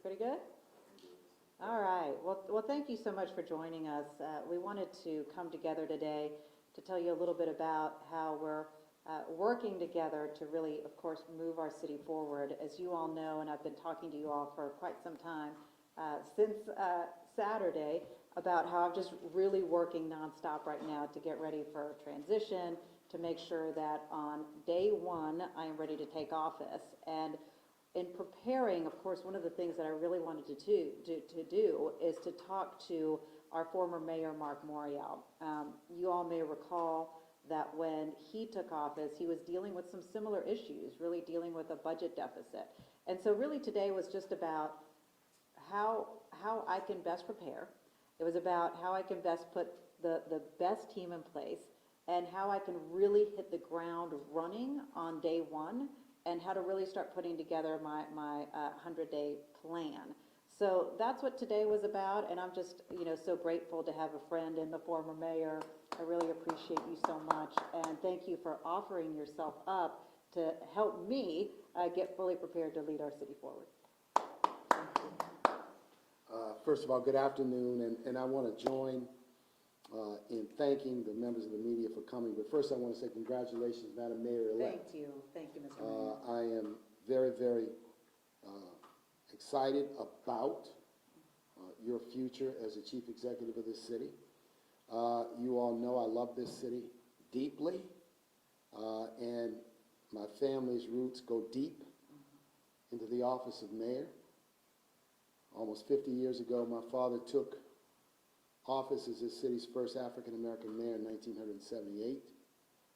Everybody good? All right. Well, thank you so much for joining us. We wanted to come together today to tell you a little bit about how we're working together to really, of course, move our city forward. As you all know, and I've been talking to you all for quite some time, since Saturday, about how I'm just really working nonstop right now to get ready for transition, to make sure that on day one, I am ready to take office. And in preparing, of course, one of the things that I really wanted to do is to talk to our former mayor, Marc Morial. You all may recall that when he took office, he was dealing with some similar issues, really dealing with a budget deficit. And so really today was just about how I can best prepare. It was about how I can best put the best team in place and how I can really hit the ground running on day one, and how to really start putting together my 100-day plan. So that's what today was about, and I'm just so grateful to have a friend in the former mayor. I really appreciate you so much, and thank you for offering yourself up to help me get fully prepared to lead our city forward. First of all, good afternoon, and I want to join in thanking the members of the media for coming. But first I want to say congratulations, Madam Mayor-elect. Thank you, Mr. Mayor. I am very, very excited about your future as the chief executive of this city. You all know I love this city deeply, and my family's roots go deep into the office of mayor. Almost 50 years ago, my father took office as this city's first African-American mayor in 1978.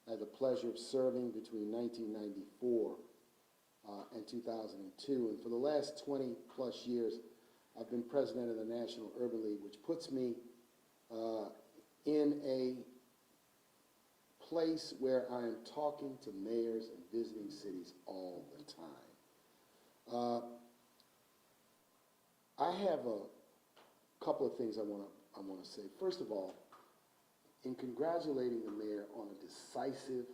I had the pleasure of serving between 1994 and 2002. And for the last 20 plus years, I've been president of the National Urban League, which puts me in a place where I am talking to mayors and visiting cities all the time. I have a couple of things I want to say. First of all, in congratulating the mayor on a decisive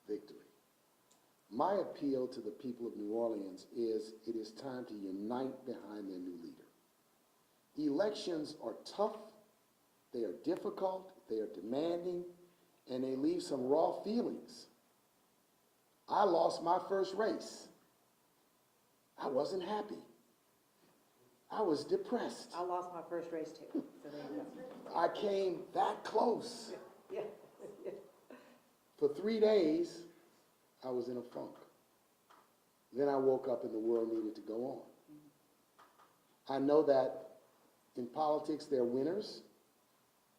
victory, my appeal to the people of New Orleans is it is time to unite behind their new leader. Elections are tough, they are difficult, they are demanding, and they leave some raw feelings. I lost my first race. I wasn't happy. I was depressed. I lost my first race too. So there you go. I came that close. Yeah. For 3 days, I was in a funk. Then I woke up and the world needed to go on. I know that in politics there are winners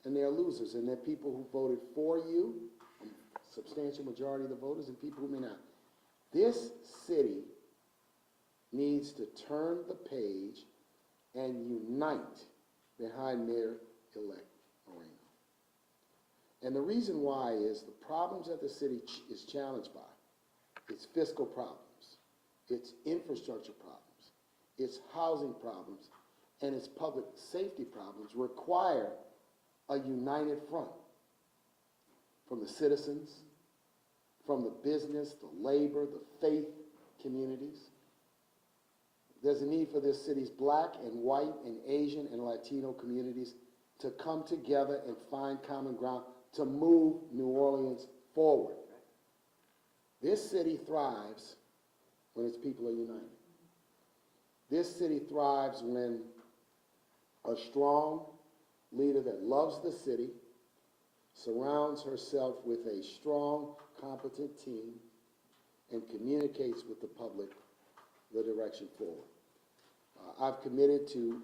and there are losers, and there are people who voted for you, a substantial majority of the voters, and people who may not. This city needs to turn the page and unite behind Mayor-elect Moreno. And the reason why is the problems that the city is challenged by, its fiscal problems, its infrastructure problems, its housing problems, and its public safety problems require a united front from the citizens, from the business, the labor, the faith communities. There's a need for this city's black and white and Asian and Latino communities to come together and find common ground to move New Orleans forward. This city thrives when its people are united. This city thrives when a strong leader that loves the city surrounds herself with a strong, competent team and communicates with the public the direction forward. I've committed to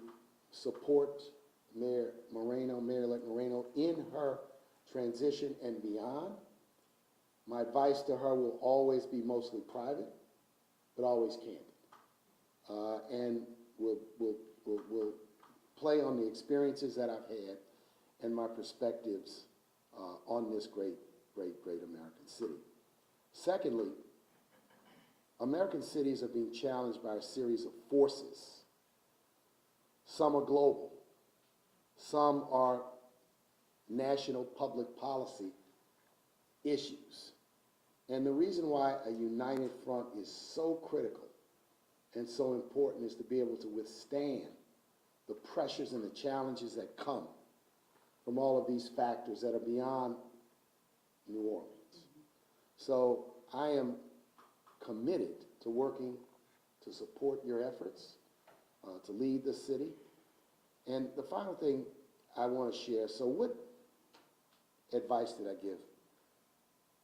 support Mayor Moreno, Mayor-elect Moreno, in her transition and beyond. My advice to her will always be mostly private, but always candid. And will play on the experiences that I've had and my perspectives on this great American city. Secondly, American cities are being challenged by a series of forces. Some are global. Some are national public policy issues. And the reason why a united front is so critical and so important is to be able to withstand the pressures and the challenges that come from all of these factors that are beyond New Orleans. So I am committed to working to support your efforts, to lead the city. And the final thing I want to share, so what advice did I give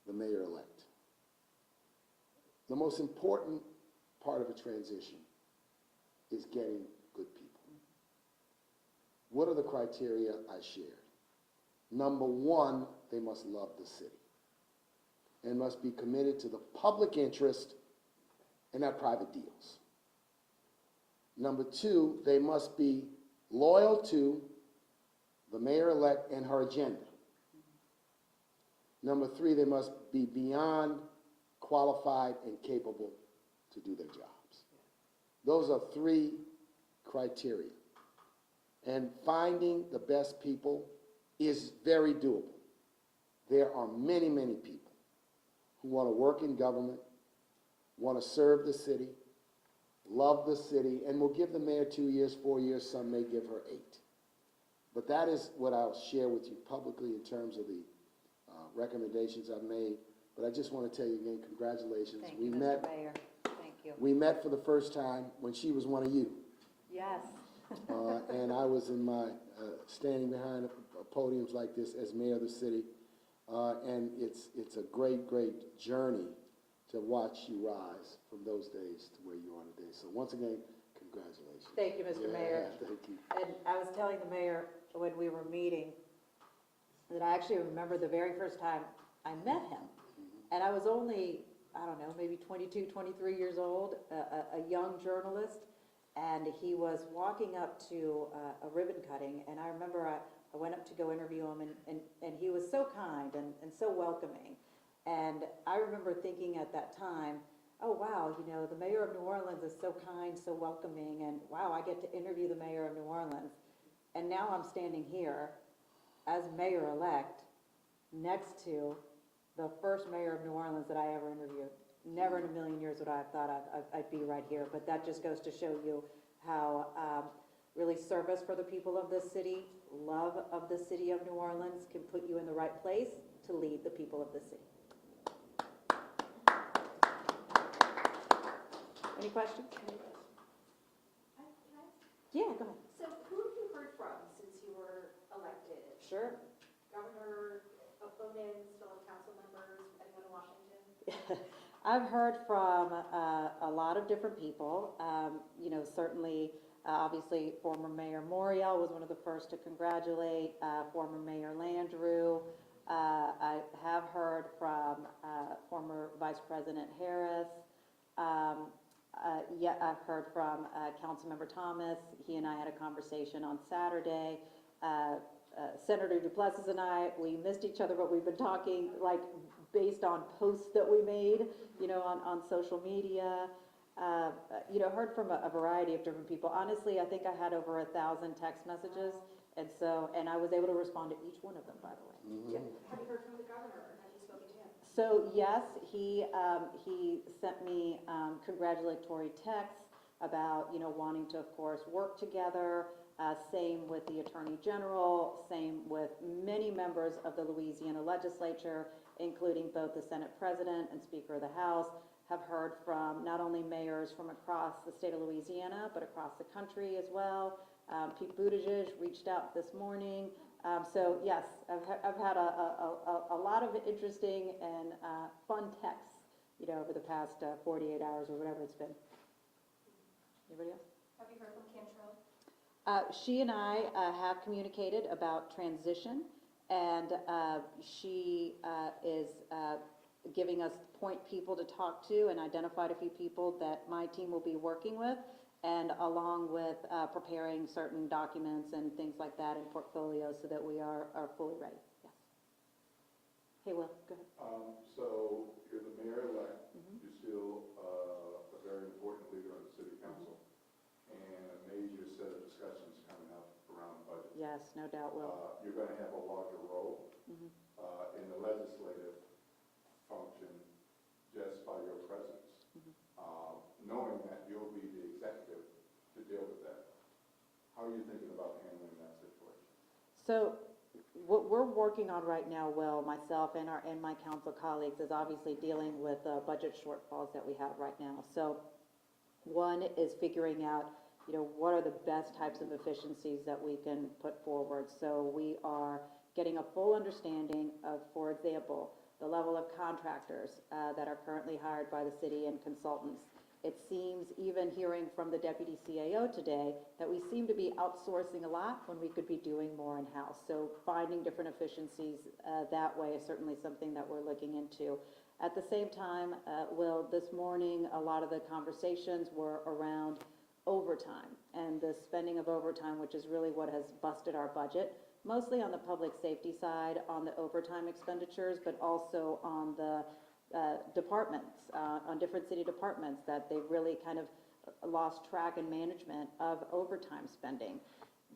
the mayor-elect? The most important part of a transition is getting good people. What are the criteria I shared? Number one, they must love the city and must be committed to the public interest and not private deals. Number two, they must be loyal to the mayor-elect and her agenda. Number three, they must be beyond qualified and capable to do their jobs. Those are three criteria. And finding the best people is very doable. There are many, many people who want to work in government, want to serve the city, love the city, and will give the mayor 2 years, 4 years, some may give her 8. But that is what I'll share with you publicly in terms of the recommendations I've made. But I just want to tell you again, congratulations. Thank you, Mr. Mayor. Thank you. We met for the first time when she was one of you. Yes. And I was in my, standing behind podiums like this as mayor of the city. And it's a great, great journey to watch you rise from those days to where you are today. So once again, congratulations. Thank you, Mr. Mayor. Thank you. And I was telling the mayor when we were meeting that I actually remember the very first time I met him. And I was only, I don't know, maybe 22, 23 years old, a young journalist. And he was walking up to a ribbon cutting. And I remember I went up to go interview him, and he was so kind and so welcoming. And I remember thinking at that time, oh, wow, you know, the mayor of New Orleans is so kind, so welcoming, and wow, I get to interview the mayor of New Orleans. And now I'm standing here as mayor-elect next to the first mayor of New Orleans that I ever interviewed. Never in a million years would I have thought I'd be right here, but that just goes to show you how really service for the people of this city, love of the city of New Orleans can put you in the right place to lead the people of the city. Any questions? Yeah, go ahead. So who have you heard from since you were elected? Sure. Governor, opponents, fellow council members, anyone in Washington? I've heard from a lot of different people. You know, certainly, obviously, former Mayor Morial was one of the first to congratulate, former Mayor Landrieu. I have heard from former Vice President Harris. Yeah, I've heard from Councilmember Thomas. He and I had a conversation on Saturday. Senator Duplessis and I, we missed each other, but we've been talking like based on posts that we made, you know, on social media. You know, heard from a variety of different people. Honestly, I think I had over 1,000 text messages, and I was able to respond to each one of them, by the way. Yeah. Have you heard from the governor? Have you spoken to him? So yes, he sent me congratulatory texts about, you know, wanting to, of course, work together. Same with the Attorney General, same with many members of the Louisiana legislature, including both the Senate President and Speaker of the House. Have heard from not only mayors from across the state of Louisiana, but across the country as well. Pete Buttigieg reached out this morning. So yes, I've had a lot of interesting and fun texts, you know, over the past 48 hours or whatever it's been. Anybody else? Have you heard from Cantrell? She and I have communicated about transition, and she is giving us point people to talk to, and identified a few people that my team will be working with, and along with preparing certain documents and things like that in portfolios so that we are fully ready. Yes. Hey, Will, go ahead. So you're the mayor-elect. You're still a very important leader on the city council, and a major set of discussions coming up around the budget. Yes, no doubt, Will. You're going to have a larger role in the legislative function just by your presence. Knowing that you'll be the How are you thinking about handling that situation? So what we're working on right now, Will, myself and my council colleagues, is obviously dealing with budget shortfalls that we have right now. So one is figuring out, what are the best types of efficiencies that we can put forward. So we are getting a full understanding of, for example, the level of contractors that are currently hired by the city and consultants. It seems, even hearing from the deputy CAO today, that we seem to be outsourcing a lot when we could be doing more in-house. So finding different efficiencies that way is certainly something that we're looking into. At the same time, Will, this morning, a lot of the conversations were around overtime and the spending of overtime, which is really what has busted our budget, mostly on the public safety side, on the overtime expenditures, but also on the departments, on different city departments, that they've really kind of lost track and management of overtime spending.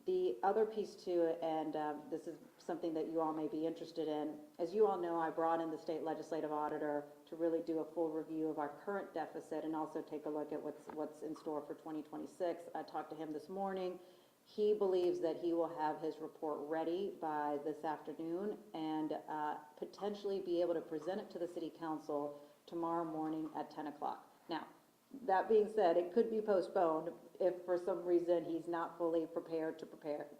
The other piece to it, and this is something that you all may be interested in, as you all know, I brought in the state legislative auditor to really do a full review of our current deficit and also take a look at what's in store for 2026. I talked to him this morning. He believes that he will have his report ready by this afternoon and potentially be able to present it to the city council tomorrow morning at 10 o'clock. Now, that being said, it could be postponed if for some reason he's not fully prepared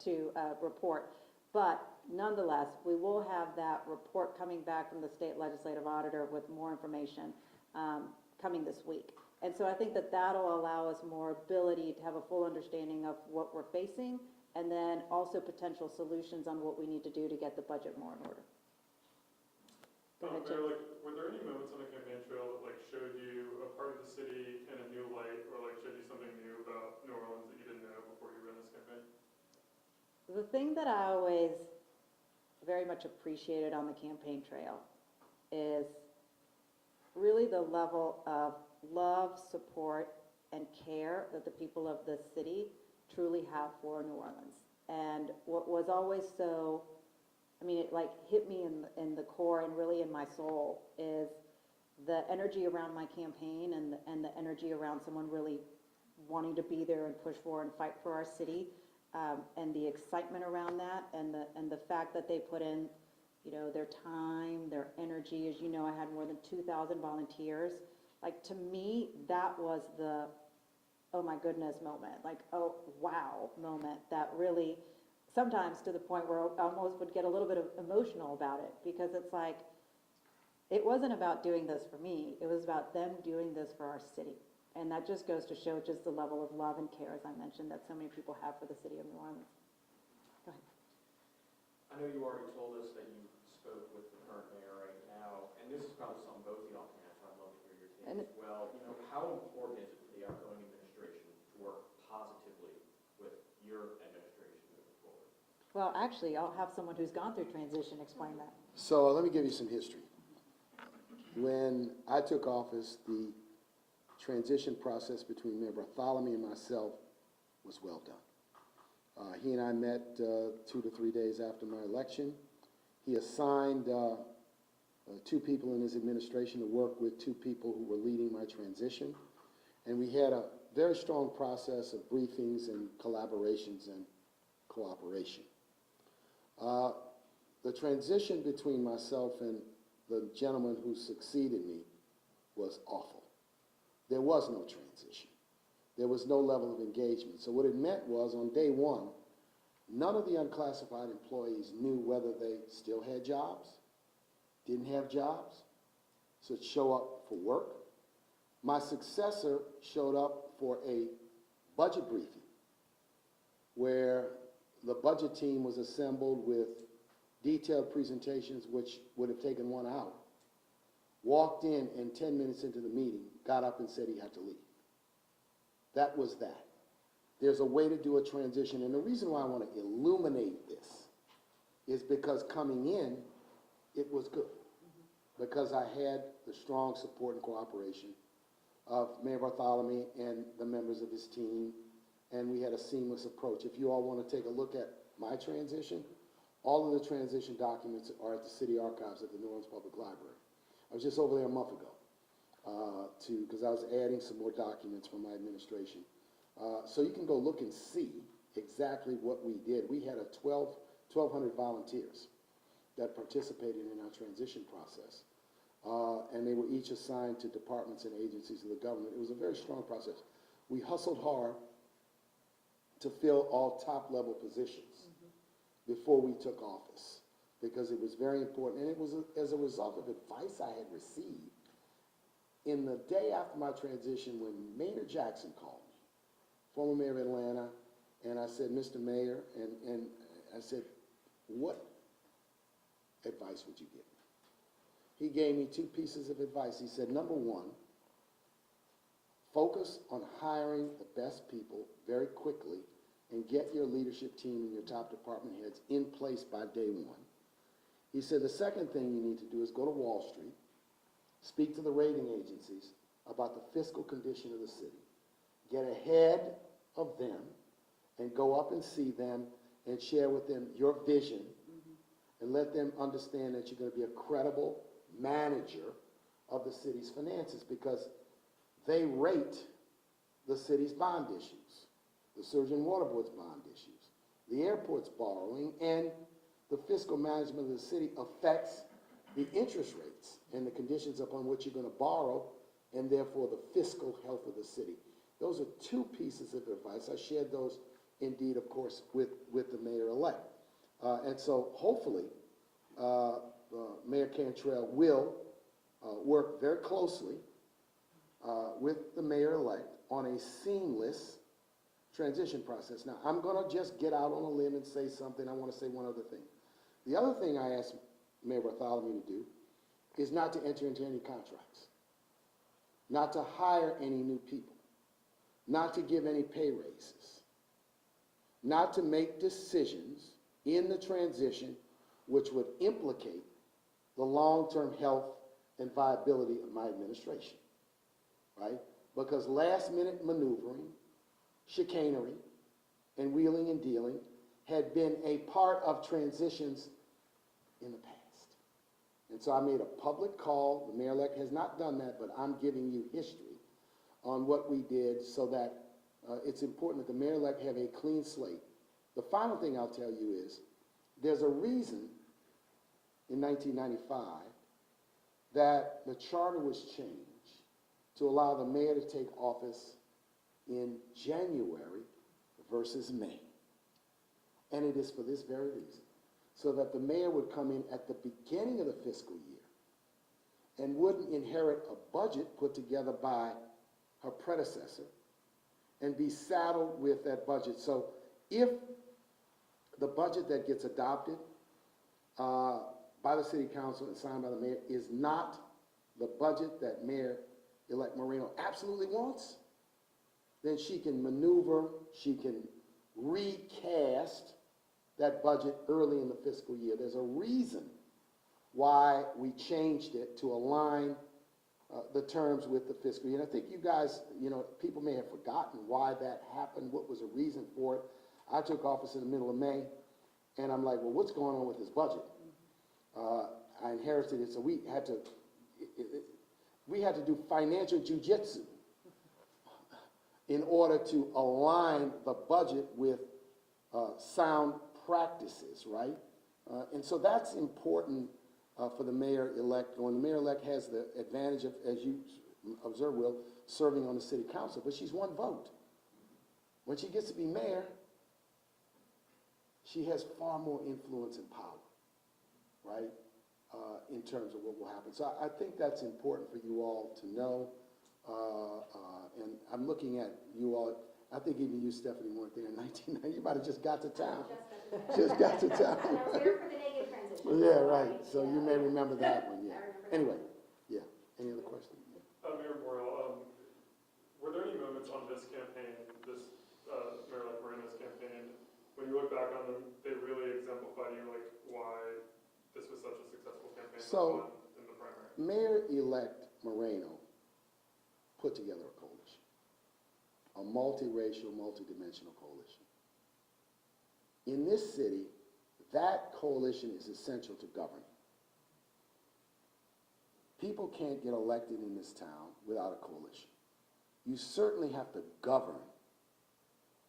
to report. But nonetheless, we will have that report coming back from the state legislative auditor with more information coming this week. And so I think that that'll allow us more ability to have a full understanding of what we're facing, and then also potential solutions on what we need to do to get the budget more in order. Go ahead, Jim. Mayor, were there any moments on the campaign trail that showed you a part of the city in a new light, or showed you something new about New Orleans that you didn't know before you ran this campaign? The thing that I always very much appreciated on the campaign trail is really the level of love, support, and care that the people of the city truly have for New Orleans. And what was always so, it hit me in the core and really in my soul, is the energy around my campaign and the energy around someone really wanting to be there and push for and fight for our city, and the excitement around that, and the fact that they put in, their time, their energy. As you know, I had more than 2,000 volunteers. To me, that was the, oh my goodness moment, oh wow moment, that really, sometimes to the point where I almost would get a little bit emotional about it, because it's it wasn't about doing this for me, it was about them doing this for our city. And that just goes to show just the level of love and care, as I mentioned, that so many people have for the city of New Orleans. Go ahead. I know you already told us that you spoke with the current mayor right now, and this is probably something both of y'all can answer. I'd love to hear your take as well. How important is it for the outgoing administration to work positively with your administration moving forward? Well, actually, I'll have someone who's gone through transition explain that. So let me give you some history. When I took office, the transition process between Mayor Bartholomew and myself was well done. He and I met 2 to 3 days after my election. He assigned 2 people in his administration to work with 2 people who were leading my transition. And we had a very strong process of briefings and collaborations and cooperation. The transition between myself and the gentleman who succeeded me was awful. There was no transition. There was no level of engagement. So what it meant was, on day 1, none of the unclassified employees knew whether they still had jobs, didn't have jobs, so show up for work. My successor showed up for a budget briefing where the budget team was assembled with detailed presentations, which would have taken 1 hour. Walked in, and 10 minutes into the meeting, got up and said he had to leave. That was that. There's a way to do a transition, and the reason why I want to illuminate this is because coming in, it was good. Because I had the strong support and cooperation of Mayor Bartholomew and the members of his team, and we had a seamless approach. If you all want to take a look at my transition, all of the transition documents are at the City Archives at the New Orleans Public Library. I was just over there a month ago because I was adding some more documents from my administration. So you can go look and see exactly what we did. We had 1,200 volunteers that participated in our transition process. And they were each assigned to departments and agencies of the government. It was a very strong process. We hustled hard to fill all top-level positions before we took office, because it was very important. And it was as a result of advice I had received in the day after my transition when Mayor Jackson called me, former mayor of Atlanta, and I said, Mr. Mayor, and I said, what advice would you give me? He gave me 2 pieces of advice. He said, number one, focus on hiring the best people very quickly and get your leadership team and your top department heads in place by day one. He said, the second thing you need to do is go to Wall Street, speak to the rating agencies about the fiscal condition of the city, get ahead of them, and go up and see them and share with them your vision, and let them understand that you're going to be a credible manager of the city's finances, because they rate the city's bond issues, the Surgeon and Water Board's bond issues, the airport's borrowing, and the fiscal management of the city affects the interest rates and the conditions upon which you're going to borrow, and therefore the fiscal health of the city. Those are 2 pieces of advice. I shared those, indeed, of course, with the mayor-elect. And so hopefully, Mayor Cantrell will work very closely with the mayor-elect on a seamless transition process. Now, I'm going to just get out on a limb and say something. I want to say one other thing. The other thing I asked Mayor Bartholomew to do is not to enter into any contracts, not to hire any new people, not to give any pay raises, not to make decisions in the transition which would implicate the long-term health and viability of my administration, right? Because last-minute maneuvering, chicanery, and wheeling and dealing had been a part of transitions in the past. And so I made a public call. The mayor-elect has not done that, but I'm giving you history on what we did, so that it's important that the mayor-elect have a clean slate. The final thing I'll tell you is there's a reason in 1995 that the charter was changed to allow the mayor to take office in January versus May. And it is for this very reason, so that the mayor would come in at the beginning of the fiscal year and wouldn't inherit a budget put together by her predecessor and be saddled with that budget. So if the budget that gets adopted by the city council and signed by the mayor is not the budget that Mayor-elect Moreno absolutely wants, then she can maneuver, she can recast that budget early in the fiscal year. There's a reason why we changed it to align the terms with the fiscal year. And I think you guys, people may have forgotten why that happened, what was the reason for it. I took office in the middle of May, and I'm like, well, what's going on with this budget? I inherited it, so we had to do financial jujitsu in order to align the budget with sound practices, right? And so that's important for the mayor-elect. When the mayor-elect has the advantage of, as you observe, Will, serving on the city council, but she's one vote. When she gets to be mayor, she has far more influence and power, right, in terms of what will happen. So I think that's important for you all to know. And I'm looking at you all. I think even you, Stephanie, weren't there in 1990. You might have just got to town. Just got to town. I was there for the naked transition. Yeah, right. So Yeah. you may remember that one, yeah. I remember that. Anyway, yeah. Any other questions? Mayor Morial, were there any moments on this campaign, this Mayor-elect Moreno's campaign, when you look back on them, they really exemplify to you like why this was such a successful campaign So, in the primary? Mayor-elect Moreno put together a coalition, a multiracial, multidimensional coalition. In this city, that coalition is essential to governing. People can't get elected in this town without a coalition. You certainly have to govern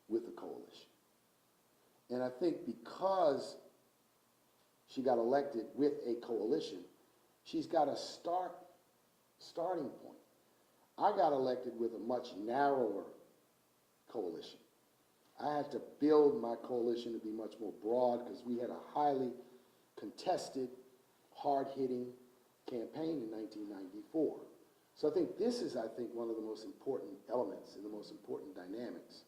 with a coalition. And I think because she got elected with a coalition, she's got a starting point. I got elected with a much narrower coalition. I had to build my coalition to be much more broad because we had a highly contested, hard-hitting campaign in 1994. So I think this is, one of the most important elements and the most important dynamics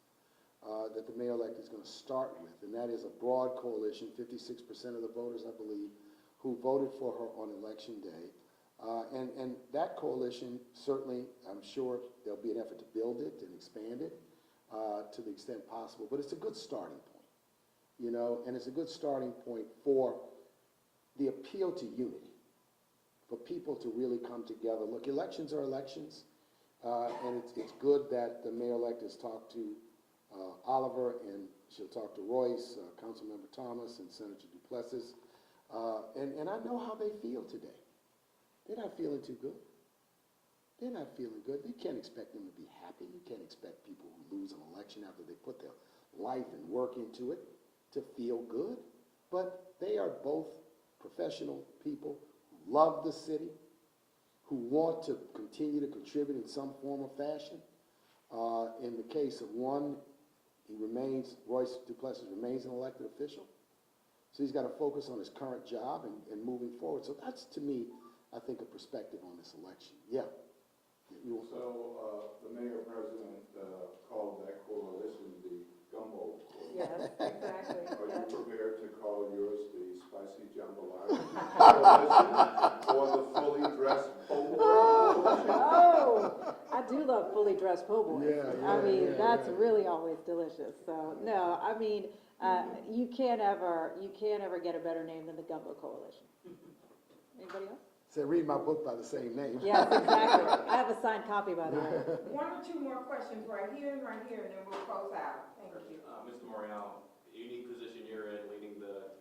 that the mayor-elect is going to start with, and that is a broad coalition, 56% of the voters, I believe, who voted for her on election day. And that coalition, certainly, I'm sure there'll be an effort to build it and expand it to the extent possible, but it's a good starting point, and it's a good starting point for the appeal to unity, for people to really come together. Look, elections are elections, and it's good that the mayor-elect has talked to Oliver, and she'll talk to Royce, Councilmember Thomas, and Senator Duplessis, and I know how they feel today. They're not feeling too good. They're not feeling good. You can't expect them to be happy. You can't expect people who lose an election after they put their life and work into it to feel good. But they are both professional people who love the city, who want to continue to contribute in some form or fashion. In the case of one, Royce Duplessis remains an elected official. So he's got to focus on his current job and moving forward. So that's, to me, I think, a perspective on this election. Yeah. So the mayor-president called that coalition the gumbo coalition. Yes, exactly. Are Yeah. you prepared to call yours the spicy jambalaya coalition or the fully dressed po' boy coalition? Oh, I do love fully dressed po' boys. Yeah, I mean, yeah, that's yeah. really always delicious. So, no, I mean, you can't ever get a better name than the Gumbo Coalition. Anybody else? So read my book by the same name. Yes, exactly. I have a signed copy, by the way. One or two more questions right here, and then we'll close out. Thank you. Mr. Moreno, the unique position you're in, leading the,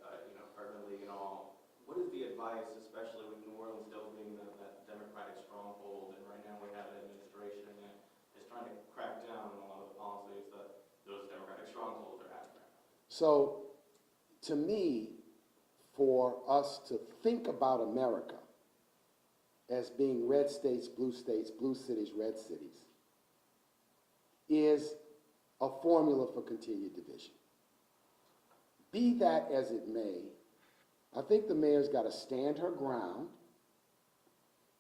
urban league and all, what is the advice, especially with New Orleans still being that Democratic stronghold, and right now we have an administration that is trying to crack down on a lot of the policies that those Democratic strongholds are having right now? So, to me, for us to think about America as being red states, blue cities, red cities, is a formula for continued division. Be that as it may, I think the mayor's got to stand her ground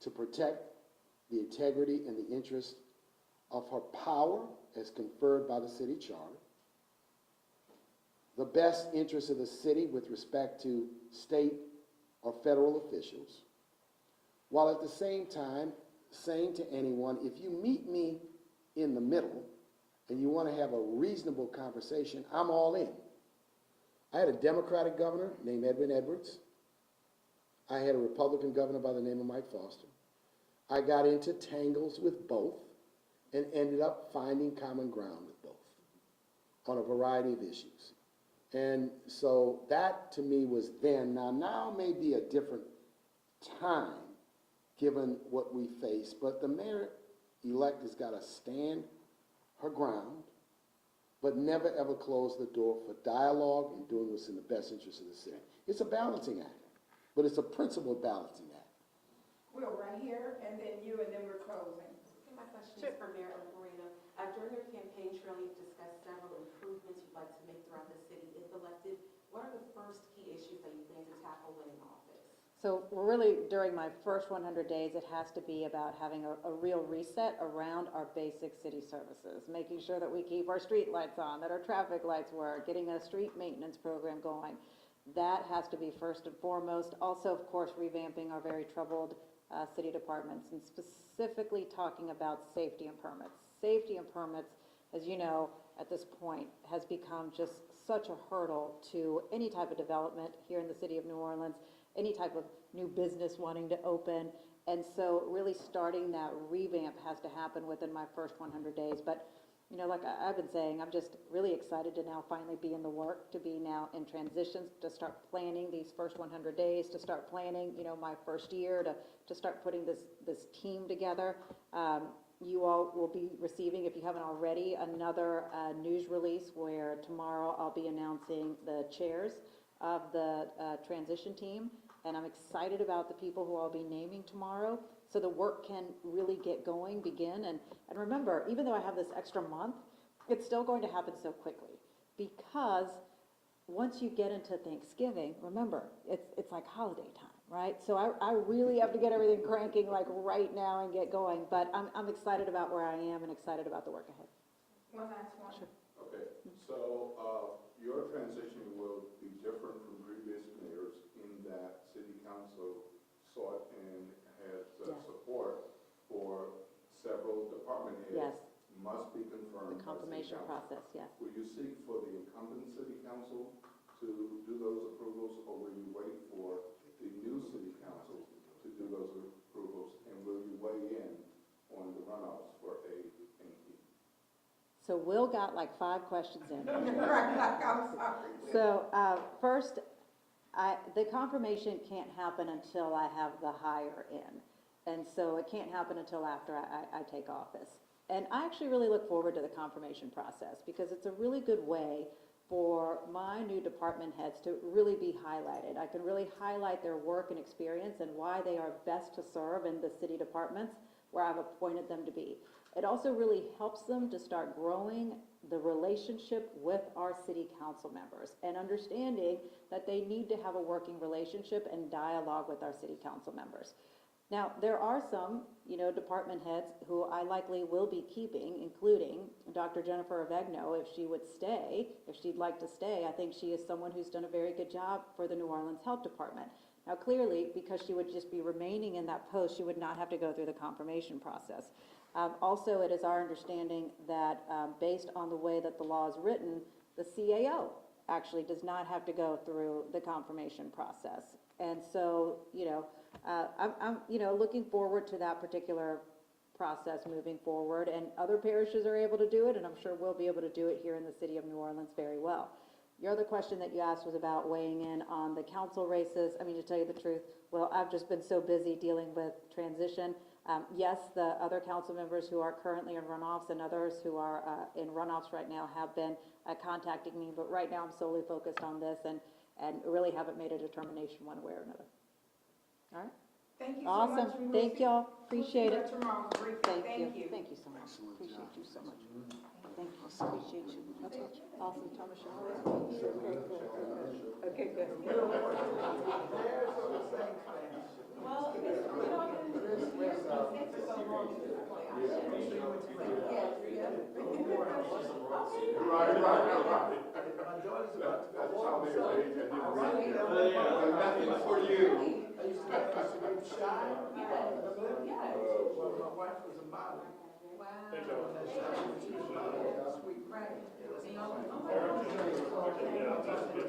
to protect the integrity and the interest of her power as conferred by the city charter, the best interest of the city with respect to state or federal officials, while at the same time saying to anyone, if you meet me in the middle and you want to have a reasonable conversation, I'm all in. I had a Democratic governor named Edwin Edwards. I had a Republican governor by the name of Mike Foster. I got into tangles with both and ended up finding common ground with both on a variety of issues. And so that to me was then. Now may be a different time given what we face, but the mayor-elect has got to stand her ground, but never ever close the door for dialogue and doing what's in the best interest of the city. It's a balancing act, but it's a principled balancing act. We'll right here, and then you, and then we're closing. My question is for Mayor Moreno. During your campaign trail, you've discussed several improvements you'd like to make throughout the city. If elected, what are the first key issues that you plan to tackle when in office? So really, during my first 100 days, it has to be about having a real reset around our basic city services, making sure that we keep our street lights on, that our traffic lights work, getting a street maintenance program going. That has to be first and foremost. Also, of course, revamping our very troubled city departments, and specifically talking about safety and permits. Safety and permits, as you know, at this point, has become just such a hurdle to any type of development here in the city of New Orleans, any type of new business wanting to open. And so really starting that revamp has to happen within my first 100 days. But, like I've been saying, I'm just really excited to now finally be in the work, to be now in transitions, to start planning these first 100 days, to start planning, my first year, to start putting this team together. you all will be receiving, if you haven't already, another news release where tomorrow I'll be announcing the chairs of the transition team. And I'm excited about the people who I'll be naming tomorrow, so the work can really get going, begin. And remember, even though I have this extra month, it's still going to happen so quickly. Because once you get into Thanksgiving, remember, it's like holiday time, right? So I really have to get everything cranking like right now and get going. But I'm excited about where I am and excited about the work ahead. One last one. Sure. Okay, so, your transition will be different from previous mayors in that city council sought and had Yes. support for several department Yes, heads must be confirmed the by city confirmation council. process, yes. Will you seek for the incumbent city council to do those approvals, or will you wait for the new city council to do those approvals? And will you weigh in on the runoffs for A and E? So Will got like 5 questions in. I'm sorry. So first, the confirmation can't happen until I have the hire in. And so it can't happen until after I take office. And I actually really look forward to the confirmation process because it's a really good way for my new department heads to really be highlighted. I can really highlight their work and experience and why they are best to serve in the city departments where I've appointed them to be. It also really helps them to start growing the relationship with our city council members and understanding that they need to have a working relationship and dialogue with our city council members. Now, there are some, department heads who I likely will be keeping, including Dr. Jennifer Avegno, if she would stay, if she'd like to stay. I think she is someone who's done a very good job for the New Orleans Health Department. Now, clearly, because she would just be remaining in that post, she would not have to go through the confirmation process. Also, it is our understanding that based on the way that the law is written, the CAO actually does not have to go through the confirmation process. And so, I'm looking forward to that particular process moving forward, and other parishes are able to do it, and I'm sure we'll be able to do it here in the city of New Orleans very well. Your other question that you asked was about weighing in on the council races. I mean, to tell you the truth, well, I've just been so busy dealing with transition. Yes, the other council members who are currently in runoffs and others who are in runoffs right now have been contacting me, but right now I'm solely focused on this and really haven't made a determination one way or another. All right? Thank you so much. Awesome. Thank y'all. Appreciate it. Tomorrow, briefly. Thank you. Thank you so much. Excellent Appreciate job. you so much. Thank you. Appreciate you. Awesome, Thomas. Okay, good. Well, My daughter's about to go on, so nothing for you. I used to get shy. Well, my wife was a model. Thank you. Wow. Thank you. Sweet, right? Yeah.